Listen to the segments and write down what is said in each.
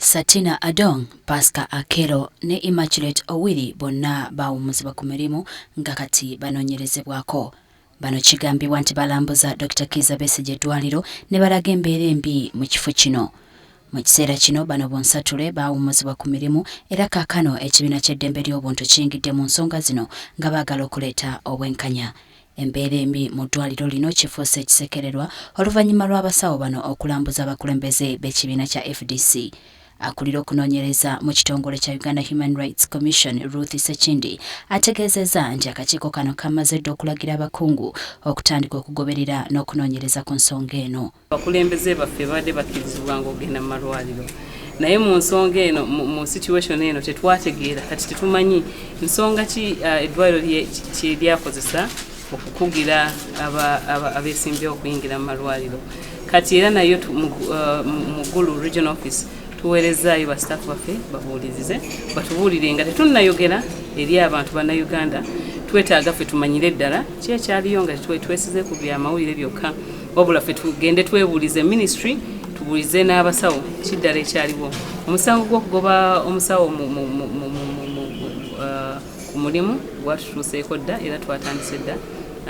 Satina Adong, Pascal Akero ne Immaculate Owiri bonna bawumuzibwa ku mirimu nga kati banoonyerezebwako. Bano kigambibwa nti balambuza Dr. Kizza Besigye eddwaliro ne balaga embeera embi mu kifo kino. Mu kiseera kino bano bonsatule bawumuzibwa ku mirimu era kaakano ekibiina ky'eddembe ly'obuntu kiyingidde mu nsonga zino nga baagala okuleeta obwenkanya. Embeera embi mu ddwaliro lino kifuuse ekisekererwa oluvannyuma lw'abasawo bano okulambuza abakulembeze b'ekibiina kya FDC. Akulira okunoonyereza mu kitongole kya Uganda Human Rights Commission Ruth Sekindi ategeezezza nti akakiiko kano kamaze dda okulagira abakungu okutandika okugoberera n'okunoonyereza ku nsonga eno. Abakulembeze baffe badde bakkirizibwa ng'ogenda mu malwaliro. Naye mu nsonga eno mu situation eno tetwategeera kati tetumanyi nsonga ki eddwaliro kye lyakozesa okukugira abeesimbyewo okuyingira mu malwaliro. Kati era nayo mu Gulu Regional Office tuweerezaayo basitaafu baffe babuulirize batubuulire nga tetunnayogera eri abantu bannayuganda twetaaga ffe tumanyire ddala ki ekyaliyo nga twesize ku byamawulire byokka wabula ffe tugende twebuulize ministry tubuulize n'abasawo kiddala ekyaliwo. Omusango gw'okugoba omusawo ku mulimu gwatutuuseeko dda era twatandise dda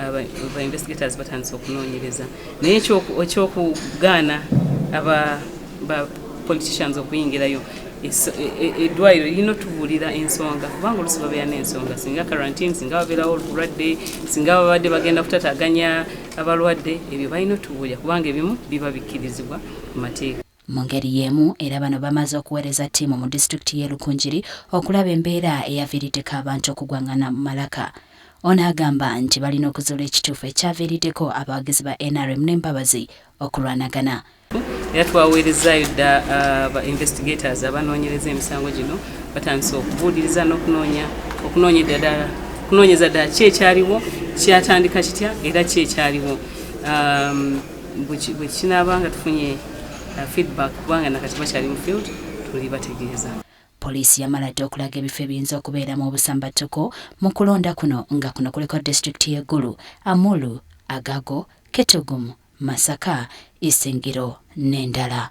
aba investigators batandise okunoonyereza. Naye ekyokugaana aba politicians okuyingirayo eddwaliro lirina otubuulira ensonga kubanga oluusi babeera n'ensonga singa quarantine singa babeerawo olulwadde singa babadde bagenda kutataganya abalwadde ebyo balina otubuulira kubanga ebimu biba bikkirizibwa mu mateeka. Mu ngeri y'emu era bano bamaze okuweereza ttiimu mu disitulikiti y'e Rukungiri okulaba embeera eyaviiriddeko abantu okugwangana mu Malaka. Ono agamba nti balina okuzuula ekituufu ekyaviiriddeko abawagizi ba NRM n'embabazi okulwanagana. Era twaweerezaayo dda ba investigators abanoonyereza emisango gino batandise okubuuliriza n'okunoonyeza ddala ki ekyaliwo kyatandika kitya era ki ekyaliwo. Bwe kinaaba nga tufunye feedback kubanga nakati bakyali mu field tuli bategeeza. Poliisi yamala dda okulaga ebifo ebiyinza okubeeramu obusambattuko mu kulonda kuno nga kuno kuliko disitulikiti y'eggulu, Amulu, Agago, Ketugumu, Masaka, Isingiro n'endala.